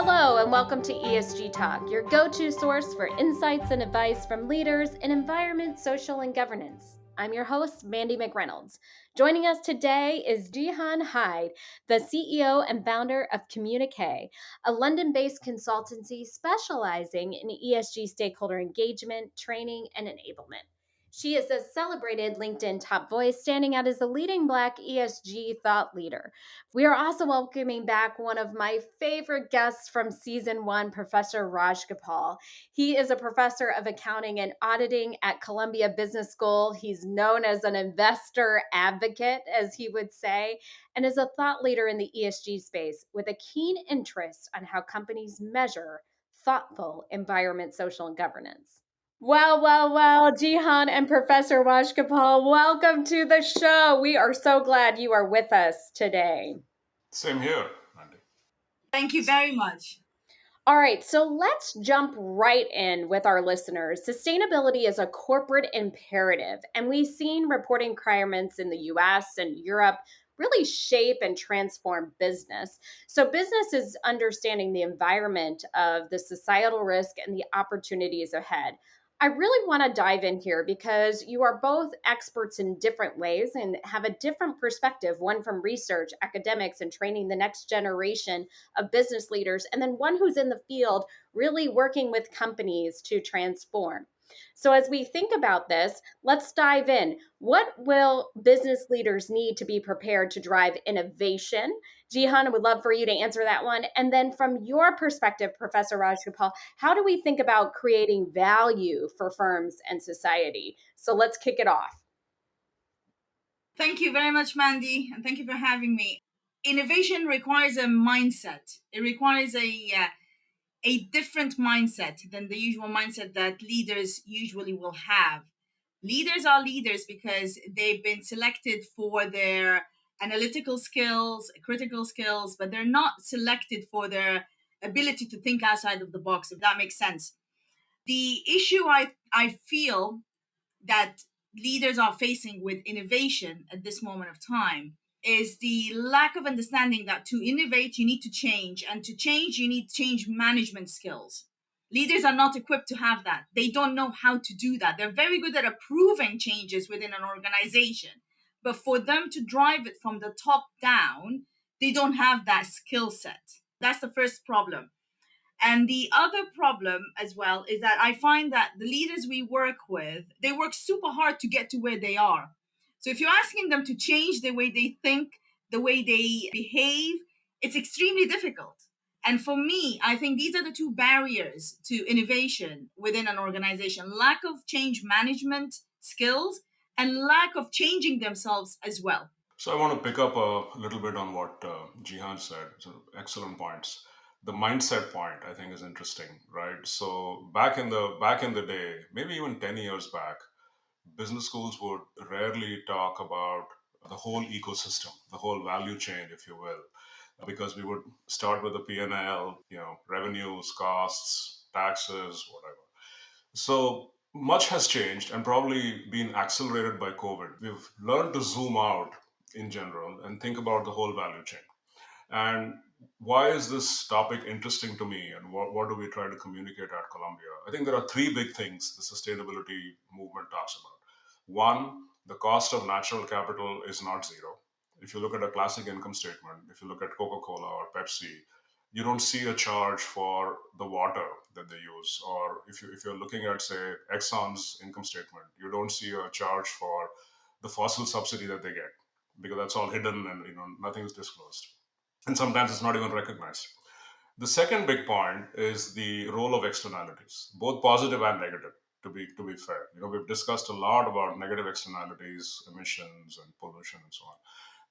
Hello, and welcome to ESG Talk, your go-to source for insights and advice from leaders in environment, social, and governance. I'm your host, Mandi McReynolds. Joining us today is Gihan Hyde, the CEO and founder of Communique, a London-based consultancy specializing in ESG stakeholder engagement, training, and enablement. She is a celebrated LinkedIn top voice, standing out as a leading Black ESG thought leader. We are also welcoming back one of my favorite guests from season one, Professor Rajgopal. He is a professor of accounting and auditing at Columbia Business School. He's known as an investor advocate, as he would say, and is a thought leader in the ESG space with a keen interest on how companies measure thoughtful environment, social, and governance. Well, Gihan and Professor Rajgopal, welcome to the show. We are so glad you are with us today. Same here, Andy. Thank you very much. All right, so let's jump right in with our listeners. Sustainability is a corporate imperative, and we've seen reporting requirements in the US and Europe really shape and transform business. So, business is understanding the environment of the societal risk and the opportunities ahead. I really want to dive in here because you are both experts in different ways and have a different perspective, one from research, academics, and training the next generation of business leaders, and then one who's in the field really working with companies to transform. So, as we think about this, let's dive in. What will business leaders need to be prepared to drive innovation? Gihan, I would love for you to answer that one. And then, from your perspective, Professor Rajgopal, how do we think about creating value for firms and society? So, let's kick it off. Thank you very much, Mandy, and thank you for having me. Innovation requires a mindset. It requires a different mindset than the usual mindset that leaders usually will have. Leaders are leaders because they've been selected for their analytical skills, critical skills, but they're not selected for their ability to think outside of the box, if that makes sense. The issue I feel that leaders are facing with innovation at this moment of time is the lack of understanding that to innovate you need to change, and to change you need change management skills. Leaders are not equipped to have that. They don't know how to do that. They're very good at approving changes within an organization, but for them to drive it from the top down, they don't have that skill set. That's the first problem. And the other problem as well is that I find that the leaders we work with, they work super hard to get to where they are. So if you're asking them to change the way they think, the way they behave, it's extremely difficult. And for me, I think these are the two barriers to innovation within an organization: lack of change management skills and lack of changing themselves as well. So I want to pick up a little bit on what Jihan said. So excellent points. The mindset point I think is interesting, right? So back in the day, maybe even 10 years back, business schools would rarely talk about the whole ecosystem, the whole value chain, if you will, because we would start with the P&L, revenues, costs, taxes, whatever. So much has changed and probably been accelerated by COVID. We've learned to zoom out in general and think about the whole value chain. And why is this topic interesting to me, and what do we try to communicate at Columbia? I think there are three big things the sustainability movement talks about. One, the cost of natural capital is not zero. If you look at a classic income statement, if you look at Coca Cola or Pepsi, you don't see a charge for the water that they use. Or if you're looking at, say, Exxon's income statement, you don't see a charge for the fossil subsidy that they get, because that's all hidden and nothing is disclosed, and sometimes it's not even recognized. The second big point is the role of externalities, both positive and negative. To be fair, we've discussed a lot about negative externalities, emissions, and pollution, and so on.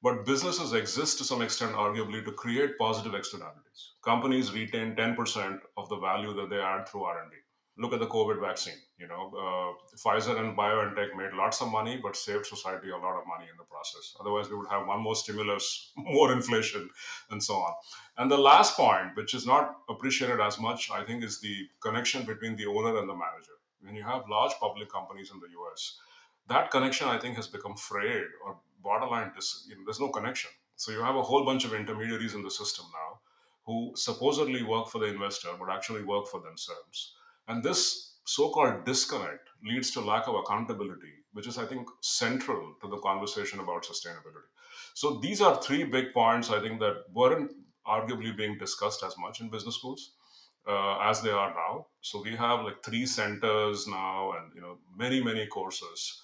But businesses exist to some extent, arguably, to create positive externalities. Companies retain 10% of the value that they add through R&D. Look at the COVID vaccine. Pfizer and BioNTech made lots of money, but saved society a lot of money in the process. Otherwise, we would have one more stimulus, more inflation, and so on. And the last point, which is not appreciated as much, I think, is the connection between the owner and the manager. When you have large public companies in the US, that connection, I think, has become frayed, or borderline, there's no connection. So you have a whole bunch of intermediaries in the system now who supposedly work for the investor but actually work for themselves. And this so called disconnect leads to lack of accountability, which is, I think, central to the conversation about sustainability. So these are three big points I think that weren't arguably being discussed as much in business schools as they are now. So we have like three centers now, and many courses.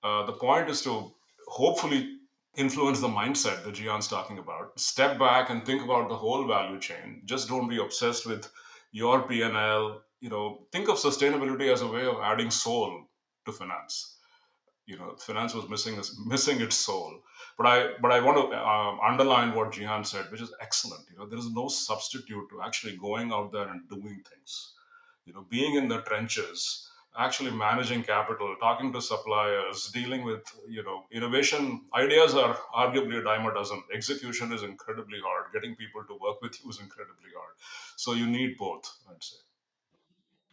The point is to hopefully influence the mindset that Gian's talking about. Step back and think about the whole value chain. Just don't be obsessed with your P&L. Think of sustainability as a way of adding soul to finance. Finance was missing its soul. But I want to underline what Jihan said, which is excellent. There is no substitute to actually going out there and doing things. Being in the trenches, actually managing capital, talking to suppliers, dealing with innovation. Ideas are arguably a dime a dozen. Execution is incredibly hard. Getting people to work with you is incredibly hard. So you need both, I'd say.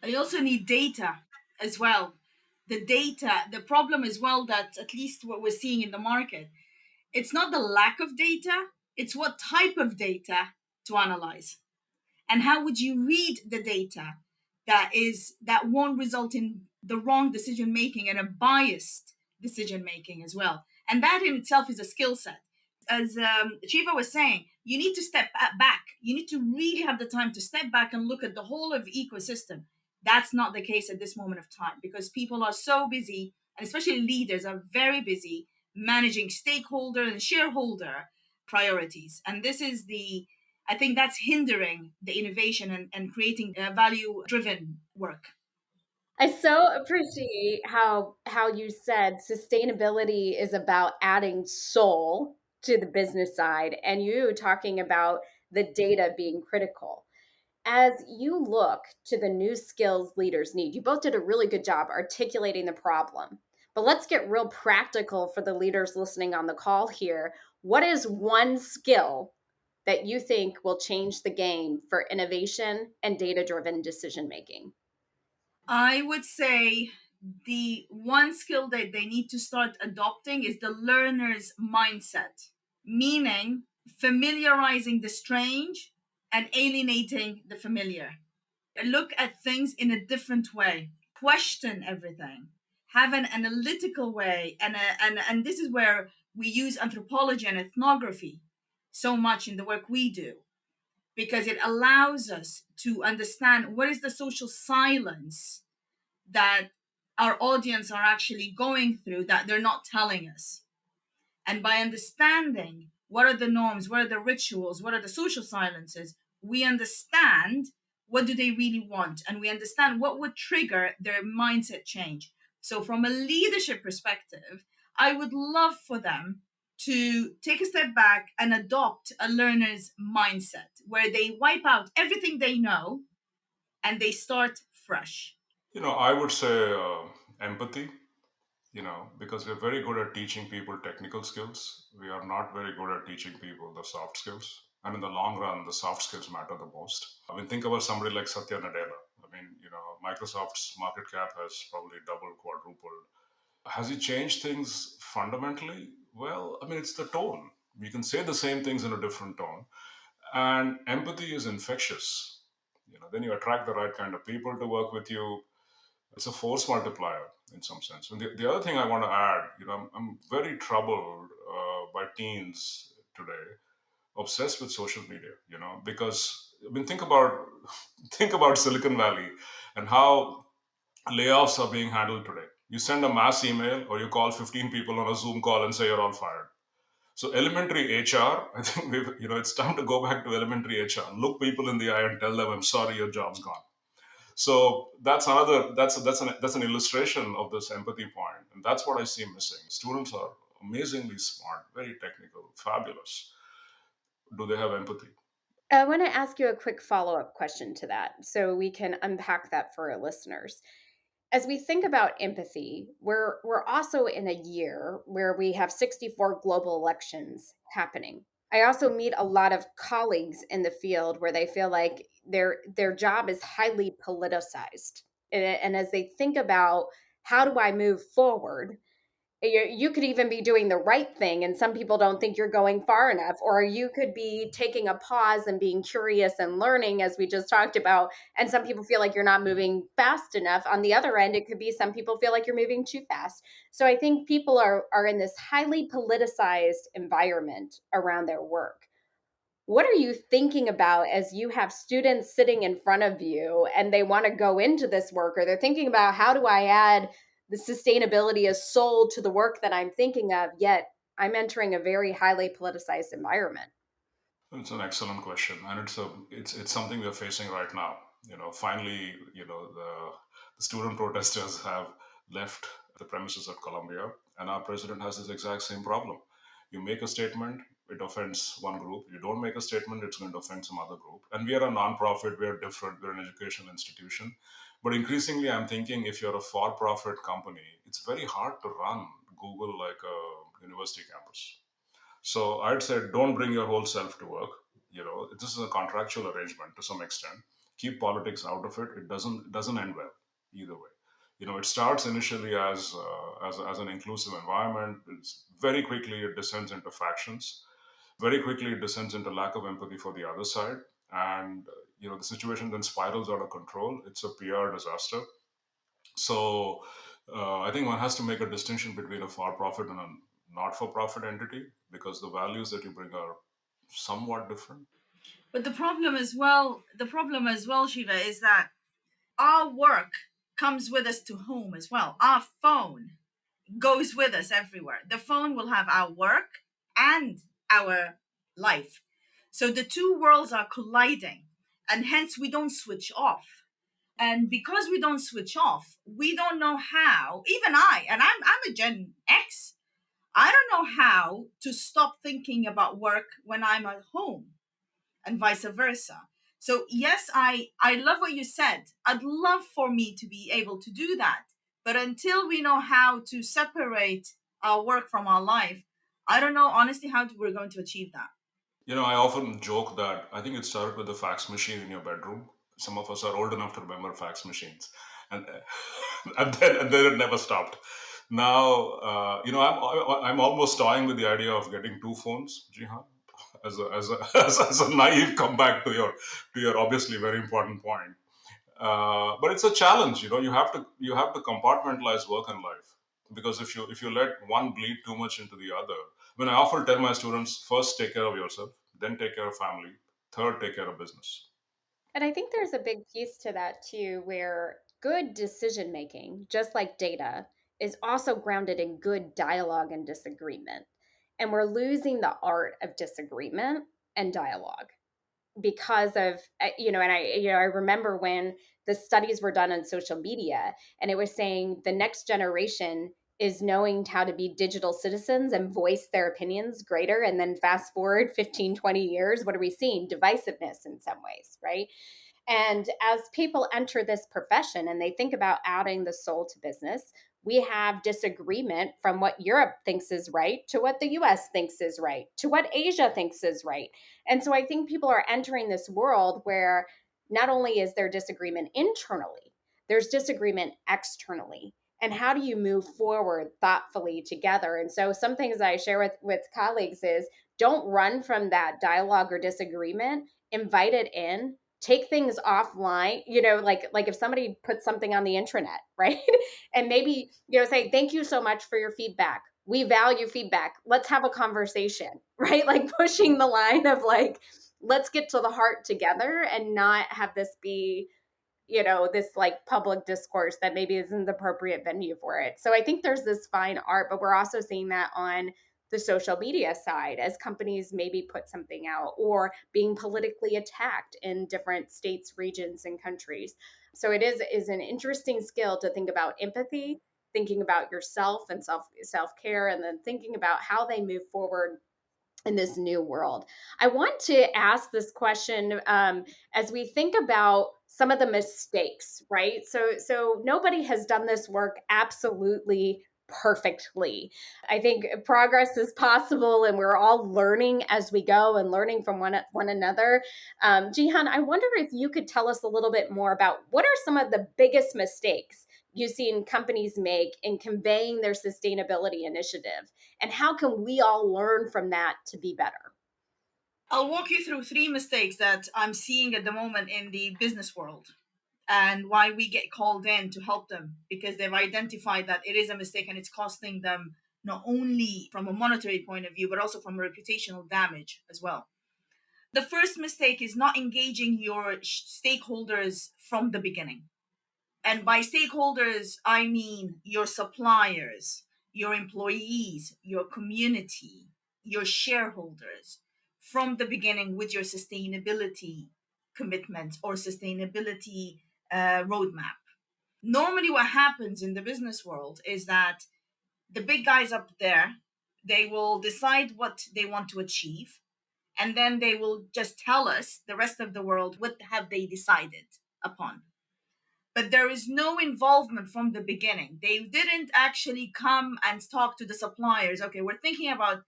I also need data as well. The data, the problem as well, that at least what we're seeing in the market, it's not the lack of data, it's what type of data to analyze. And how would you read the data that won't result in the wrong decision making and a biased decision making as well. And that in itself is a skill set. As Shiva was saying, you need to step back. You need to really have the time to step back and look at the whole of the ecosystem. That's not the case at this moment of time because people are so busy, and especially leaders are very busy managing stakeholder and shareholder priorities. And this is I think that's hindering the innovation and creating value driven work. I so appreciate how you said sustainability is about adding soul to the business side and you talking about the data being critical. As you look to the new skills leaders need, you both did a really good job articulating the problem. But let's get real practical for the leaders listening on the call here. What is one skill that you think will change the game for innovation and data-driven decision making? I would say the one skill that they need to start adopting is the learner's mindset, meaning familiarizing the strange and alienating the familiar. Look at things in a different way, question everything, have an analytical way, and this is where we use anthropology and ethnography so much in the work we do because it allows us to understand what is the social silence that our audience are actually going through that they're not telling us. And by understanding what are the norms, what are the rituals, what are the social silences, we understand what do they really want and we understand what would trigger their mindset change. So from a leadership perspective, I would love for them to take a step back and adopt a learner's mindset where they wipe out everything they know and they start fresh. I would say empathy. Because we're very good at teaching people technical skills. We are not very good at teaching people the soft skills. And in the long run, the soft skills matter the most. I mean, think about somebody like Satya Nadella. I mean, Microsoft's market cap has probably doubled, quadrupled. Has he changed things fundamentally? Well, I mean, it's the tone. We can say the same things in a different tone. And empathy is infectious. Then you attract the right kind of people to work with you. It's a force multiplier in some sense. And the other thing I want to add, I'm very troubled by teens today, obsessed with social media. Because I mean, think about think about Silicon Valley and how layoffs are being handled today. You send a mass email or you call 15 people on a Zoom call and say you're all fired. So elementary HR, I think it's time to go back to elementary HR. Look people in the eye and tell them, "I'm sorry, your job's gone." So that's an illustration of this empathy point, and that's what I see missing. Students are amazingly smart, very technical, fabulous. Do they have empathy? I want to ask you a quick follow-up question to that so we can unpack that for our listeners. As we think about empathy, we're also in a year where we have 64 global elections happening. I also meet a lot of colleagues in the field where they feel like their job is highly politicized. And as they think about how do I move forward, You could even be doing the right thing, and some people don't think you're going far enough, or you could be taking a pause and being curious and learning, as we just talked about, and some people feel like you're not moving fast enough. On the other end, it could be some people feel like you're moving too fast. So I think people are in this highly politicized environment around their work. What are you thinking about as you have students sitting in front of you and they want to go into this work, or they're thinking about, how do I add the sustainability as soul to the work that I'm thinking of, yet I'm entering a very highly politicized environment? It's an excellent question, and it's something we're facing right now. Finally, the student protesters have left the premises of Columbia, and our president has this exact same problem. You make a statement, it offends one group. You don't make a statement, it's going to offend some other group. And we are a non-profit, we are different, we're an educational institution. But increasingly, I'm thinking if you're a for-profit company, it's very hard to run Google like a university campus. So I'd say don't bring your whole self to work. This is a contractual arrangement to some extent. Keep politics out of it. It doesn't end well either way. It starts initially as an inclusive environment. Very quickly it descends into factions. Very quickly it descends into lack of empathy for the other side, and the situation then spirals out of control. It's a PR disaster. So I think one has to make a distinction between a for-profit and a not-for-profit entity, because the values that you bring are somewhat different. But the problem as well, Shiva, is that our work comes with us to home as well. Our phone goes with us everywhere. The phone will have our work and our life. So the two worlds are colliding, and hence we don't switch off. And because we don't switch off, we don't know how, even I'm a Gen X, I don't know how to stop thinking about work when I'm at home, and vice versa. So yes, I love what you said. I'd love for me to be able to do that. But until we know how to separate our work from our life, I don't know honestly how we're going to achieve that. I often joke that I think it started with the fax machine in your bedroom. Some of us are old enough to remember fax machines, and and then it never stopped. Now, I'm almost toying with the idea of getting two phones, Jihan, as a naive comeback to your obviously very important point. But it's a challenge. You have to compartmentalize work and life, because if you let one bleed too much into the other. When I often tell my students, first take care of yourself, then take care of family, third take care of business. And I think there's a big piece to that too, where good decision making, just like data, is also grounded in good dialogue and disagreement. And we're losing the art of disagreement and dialogue because of, and I remember when the studies were done on social media, and it was saying the next generation is knowing how to be digital citizens and voice their opinions greater. And then fast forward 15, 20 years, what are we seeing? Divisiveness in some ways, right? And as people enter this profession and they think about adding the soul to business, we have disagreement from what Europe thinks is right to what the US thinks is right to what Asia thinks is right. And so I think people are entering this world where not only is there disagreement internally, there's disagreement externally. And how do you move forward thoughtfully together? And so some things I share with colleagues is, don't run from that dialogue or disagreement, invite it in, take things offline, like if somebody puts something on the intranet, right? And maybe, say, thank you so much for your feedback, we value feedback, let's have a conversation, right? Like pushing the line of like, let's get to the heart together and not have this be, this like public discourse that maybe isn't the appropriate venue for it. So I think there's this fine art, but we're also seeing that on the social media side as companies maybe put something out, or being politically attacked in different states, regions, and countries. So it is an interesting skill to think about empathy, thinking about yourself and self-care, and then thinking about how they move forward in this new world. I want to ask this question, as we think about some of the mistakes, right? So nobody has done this work absolutely perfectly. I think progress is possible, and we're all learning as we go and learning from one another. Jihan, I wonder if you could tell us a little bit more about what are some of the biggest mistakes you've seen companies make in conveying their sustainability initiative? And how can we all learn from that to be better? I'll walk you through three mistakes that I'm seeing at the moment in the business world and why we get called in to help them, because they've identified that it is a mistake and it's costing them not only from a monetary point of view, but also from reputational damage as well. The first mistake is not engaging your stakeholders from the beginning. And by stakeholders, I mean your suppliers, your employees, your community, your shareholders from the beginning with your sustainability commitments or sustainability roadmap. Normally, what happens in the business world is that the big guys up there, they will decide what they want to achieve, and then they will just tell us, the rest of the world, what have they decided upon. But there is no involvement from the beginning. They didn't actually come and talk to the suppliers. Okay, we're thinking about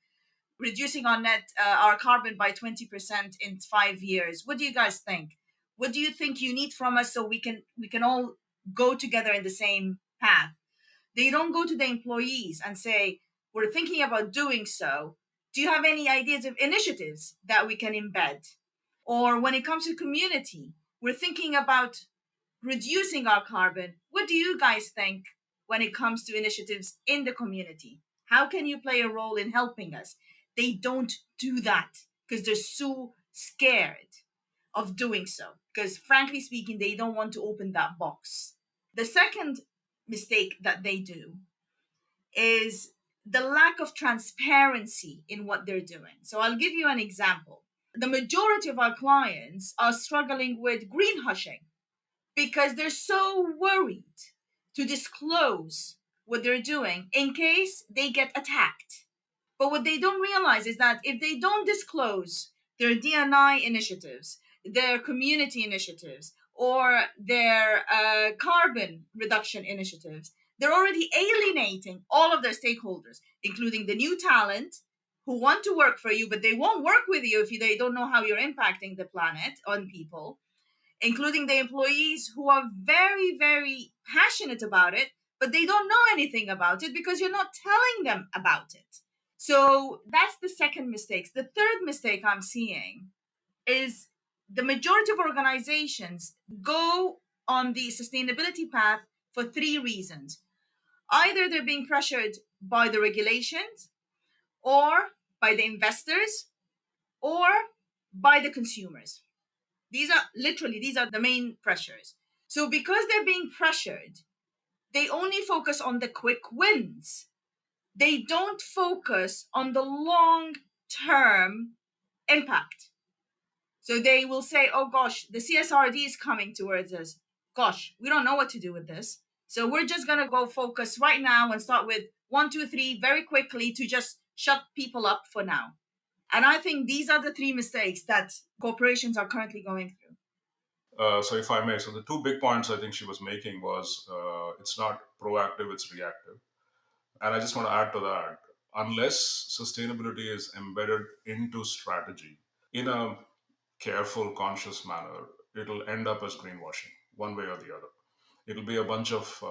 reducing our carbon by 20% in 5 years. What do you guys think? What do you think you need from us so we can all go together in the same path? They don't go to the employees and say, we're thinking about doing so. Do you have any ideas of initiatives that we can embed? Or when it comes to community, we're thinking about reducing our carbon. What do you guys think when it comes to initiatives in the community? How can you play a role in helping us? They don't do that because they're so scared of doing so. Because frankly speaking, they don't want to open that box. The second mistake that they do is the lack of transparency in what they're doing. So I'll give you an example. The majority of our clients are struggling with greenwashing because they're so worried to disclose what they're doing in case they get attacked. But what they don't realize is that if they don't disclose their D&I initiatives, their community initiatives, or their carbon reduction initiatives, they're already alienating all of their stakeholders, including the new talent who want to work for you, but they won't work with you if they don't know how you're impacting the planet on people, including the employees who are very, very passionate about it, but they don't know anything about it because you're not telling them about it. So that's the second mistake. The third mistake I'm seeing is the majority of organizations go on the sustainability path for three reasons. Either they're being pressured by the regulations, or by the investors, or by the consumers. These are the main pressures. So because they're being pressured, they only focus on the quick wins. They don't focus on the long term impact. So they will say, oh gosh, the CSRD is coming towards us. Gosh, we don't know what to do with this. So we're just going to go focus right now and start with 1, 2, 3 very quickly to just shut people up for now. And I think these are the three mistakes that corporations are currently going through. So if I may, so the two big points I think she was making was it's not proactive, it's reactive. And I just want to add to that, unless sustainability is embedded into strategy in a careful, conscious manner, it'll end up as greenwashing, one way or the other. It'll be a bunch of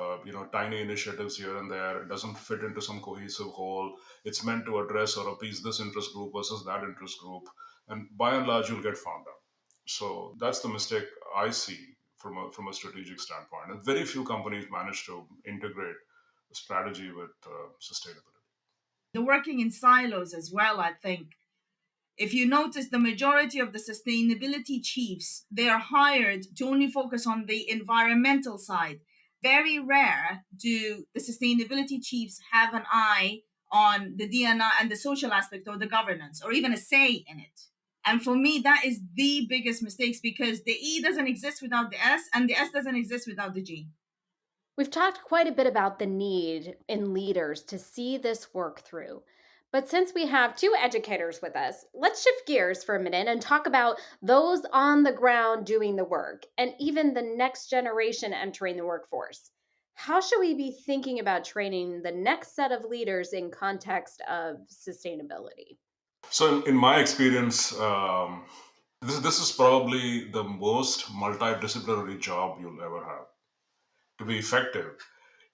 tiny initiatives here and there. It doesn't fit into some cohesive whole. It's meant to address or appease this interest group versus that interest group, and by and large, you'll get found out. So that's the mistake I see from a strategic standpoint. And very few companies manage to integrate strategy with sustainability. They're working in silos as well, I think. If you notice, the majority of the sustainability chiefs, they are hired to only focus on the environmental side. Very rare do the sustainability chiefs have an eye on the DNI and the social aspect or the governance or even a say in it. And for me, that is the biggest mistakes because the E doesn't exist without the S and the S doesn't exist without the G. We've talked quite a bit about the need in leaders to see this work through. But since we have two educators with us, let's shift gears for a minute and talk about those on the ground doing the work and even the next generation entering the workforce. How should we be thinking about training the next set of leaders in context of sustainability? So, in my experience, this is probably the most multidisciplinary job you'll ever have. To be effective,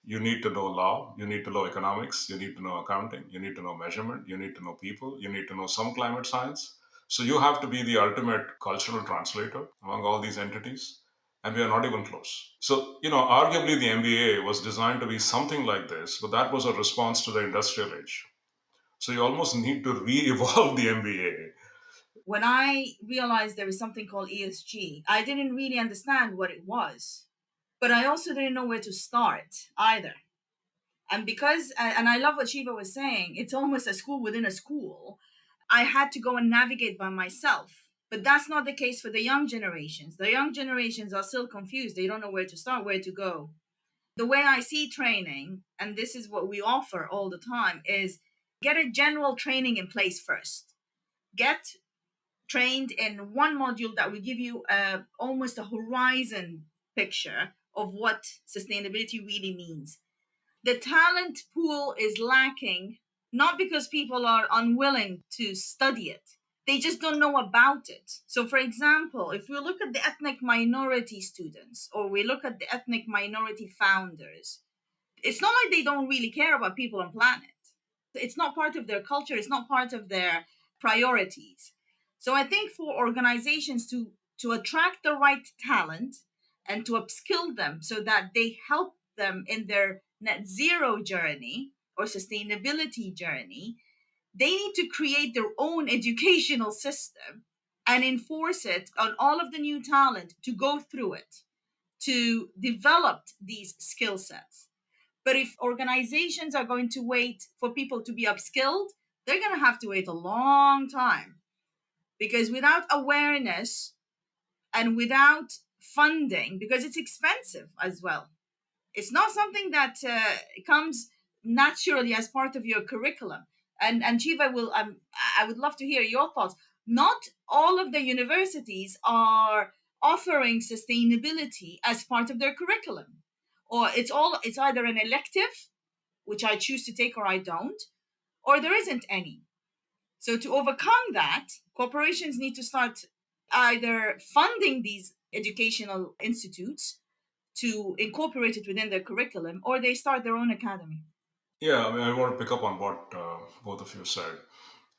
You need to know law, you need to know economics, you need to know accounting, you need to know measurement, you need to know people, you need to know some climate science. So you have to be the ultimate cultural translator among all these entities. And we are not even close. So, arguably the MBA was designed to be something like this, but that was a response to the industrial age. So you almost need to re evolve the MBA. When I realized there was something called ESG, I didn't really understand what it was, but I also didn't know where to start either. And because, and I love what Shiva was saying, it's almost a school within a school. I had to go and navigate by myself. But that's not the case for the young generations. The young generations are still confused. They don't know where to start, where to go. The way I see training, and this is what we offer all the time, is get a general training in place first. Get trained in one module that will give you almost a horizon picture of what sustainability really means. The talent pool is lacking, not because people are unwilling to study it, they just don't know about it. So, for example, if we look at the ethnic minority students or we look at the ethnic minority founders, it's not like they don't really care about people and planet. It's not part of their culture, it's not part of their priorities. So I think for organizations to attract the right talent and to upskill them so that they help them in their net zero journey or sustainability journey, they need to create their own educational system and enforce it on all of the new talent to go through it, to develop these skill sets. But if organizations are going to wait for people to be upskilled, they're going to have to wait a long time, because without awareness and without funding, because it's expensive as well, it's not something that comes naturally as part of your curriculum. And Shiva will, I would love to hear your thoughts. Not all of the universities are offering sustainability as part of their curriculum, or it's either an elective, which I choose to take or I don't, or there isn't any. So to overcome that, corporations need to start either funding these educational institutes to incorporate it within their curriculum, or they start their own academy. Yeah, I mean, I want to pick up on what both of you said.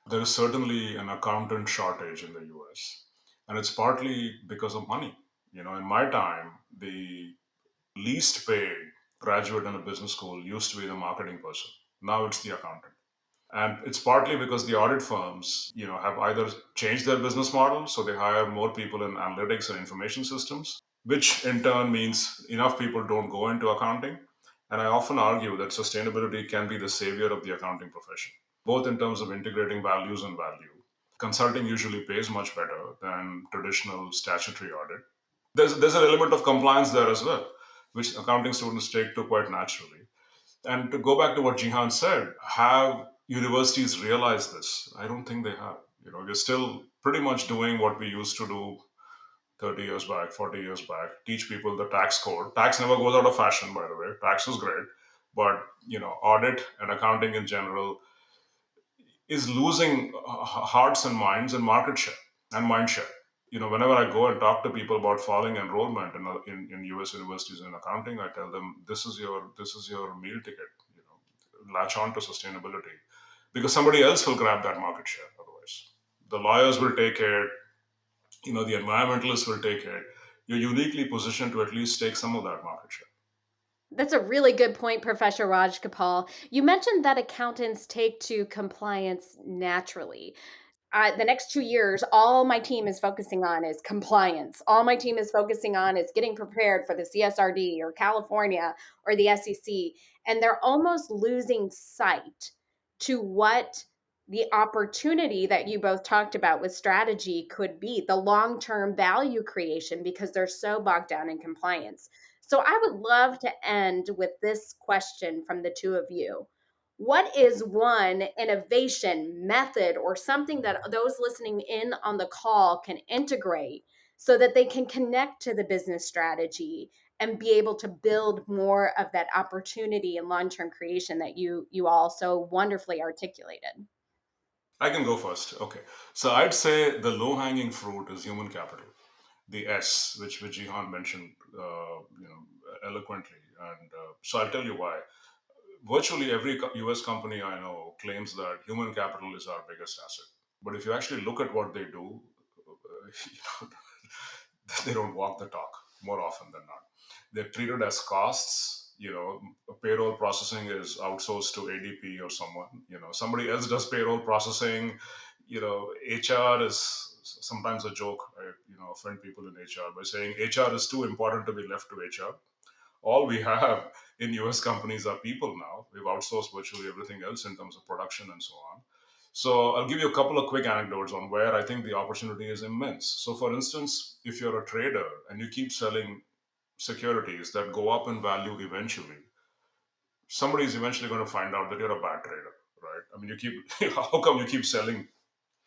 There is certainly an accountant shortage in the US, and it's partly because of money. In my time, the least paid graduate in a business school used to be the marketing person. Now it's the accountant. And it's partly because the audit firms, have either changed their business model, so they hire more people in analytics and information systems, which in turn means enough people don't go into accounting. And I often argue that sustainability can be the savior of the accounting profession, both in terms of integrating values and value. Consulting usually pays much better than traditional statutory audit. There's an element of compliance there as well, which accounting students take to quite naturally. And to go back to what Jihan said, have universities realized this? I don't think they have. We're still pretty much doing what we used to do 30 years back, 40 years back, teach people the tax code. Tax never goes out of fashion, by the way. Tax is great. But, audit and accounting in general is losing hearts and minds and market share and mind share. Whenever I go and talk to people about following enrollment in US universities in accounting, I tell them this is your meal ticket. Latch on to sustainability because somebody else will grab that market share otherwise. The lawyers will take it, the environmentalists will take it. You're uniquely positioned to at least take some of that market share. That's a really good point, Professor Rajgopal. You mentioned that accountants take to compliance naturally. The next 2 years, all my team is focusing on is compliance. All my team is focusing on is getting prepared for the CSRD or California or the SEC. And they're almost losing sight to what the opportunity that you both talked about with strategy could be, the long term value creation, because they're so bogged down in compliance. So I would love to end with this question from the two of you. What is one innovation method or something that those listening in on the call can integrate so that they can connect to the business strategy and be able to build more of that opportunity and long-term creation that you all so wonderfully articulated? I can go first. Okay. So I'd say the low hanging fruit is human capital. The S, which Jihan mentioned, eloquently. And so I'll tell you why. Virtually every US company I know claims that human capital is our biggest asset. But if you actually look at what they do, you know, they don't walk the talk more often than not. They're treated as costs. Payroll processing is outsourced to ADP or someone. Somebody else does payroll processing. HR is sometimes a joke. I offend people in HR by saying HR is too important to be left to HR. All we have in US companies are people now. We've outsourced virtually everything else in terms of production and so on. So I'll give you a couple of quick anecdotes on where I think the opportunity is immense. So, for instance, if you're a trader and you keep selling securities that go up in value eventually, somebody is eventually going to find out that you're a bad trader, right? I mean, you keep, how come you keep selling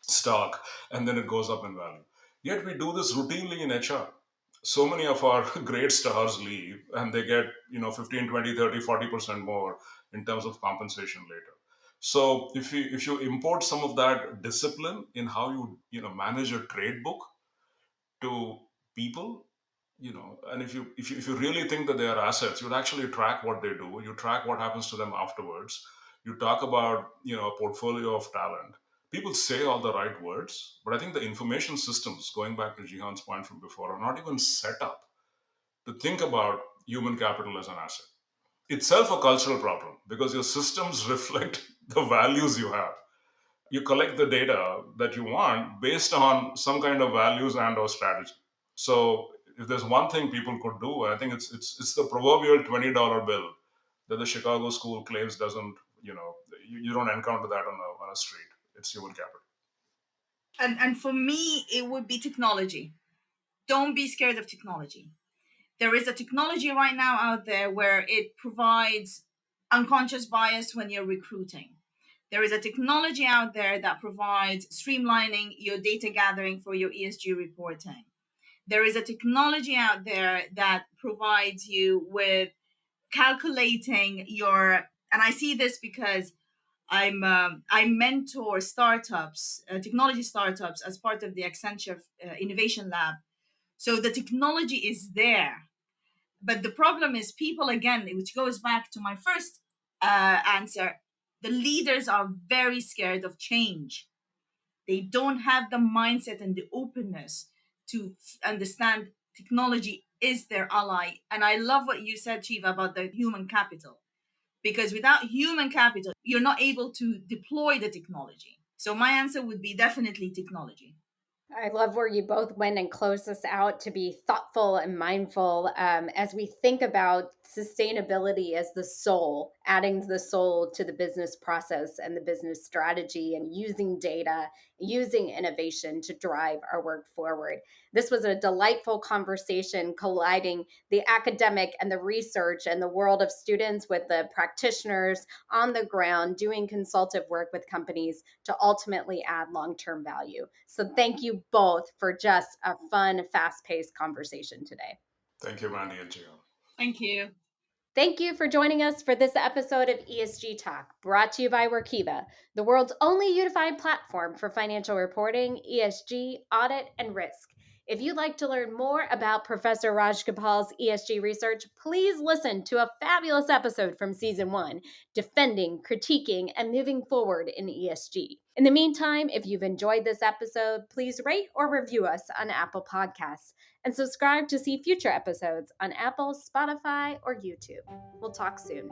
stock and then it goes up in value? Yet we do this routinely in HR. So many of our great stars leave and they get 15, 20, 30, 40% more in terms of compensation later. So if you import some of that discipline in how you manage a trade book to people, and if you really think that they are assets, you'd actually track what they do, you track what happens to them afterwards, you talk about a portfolio of talent. People say all the right words, but I think the information systems, going back to Jihan's point from before, are not even set up to think about human capital as an asset. Itself a cultural problem because your systems reflect the values you have. You collect the data that you want based on some kind of values and or strategy. So if there's one thing people could do, I think it's the proverbial $20 bill that the Chicago school claims doesn't, you don't encounter that on a street. It's human capital. And for me, it would be technology. Don't be scared of technology. There is a technology right now out there where it provides unconscious bias when you're recruiting. There is a technology out there that provides streamlining your data gathering for your ESG reporting. There is a technology out there that provides you with calculating your, and I see this because I mentor startups, technology startups, as part of the Accenture Innovation Lab. So the technology is there, but the problem is people, again, which goes back to my first answer. The leaders are very scared of change. They don't have the mindset and the openness to understand technology is their ally. And I love what you said, Chief, about the human capital, because without human capital, you're not able to deploy the technology. So my answer would be definitely technology. I love where you both went and closed us out to be thoughtful and mindful as we think about sustainability as the soul, adding the soul to the business process and the business strategy, and using data, using innovation to drive our work forward. This was a delightful conversation colliding the academic and the research and the world of students with the practitioners on the ground doing consultative work with companies to ultimately add long-term value. So thank you both for just a fun, fast-paced conversation today. Thank you, Mandy and Jihan. Thank you. Thank you for joining us for this episode of ESG Talk, brought to you by Workiva, the world's only unified platform for financial reporting, ESG, audit, and risk. If you'd like to learn more about Professor Rajgopal's ESG research, please listen to a fabulous episode from Season 1, Defending, Critiquing, and Moving Forward in ESG. In the meantime, if you've enjoyed this episode, please rate or review us on Apple Podcasts and subscribe to see future episodes on Apple, Spotify, or YouTube. We'll talk soon.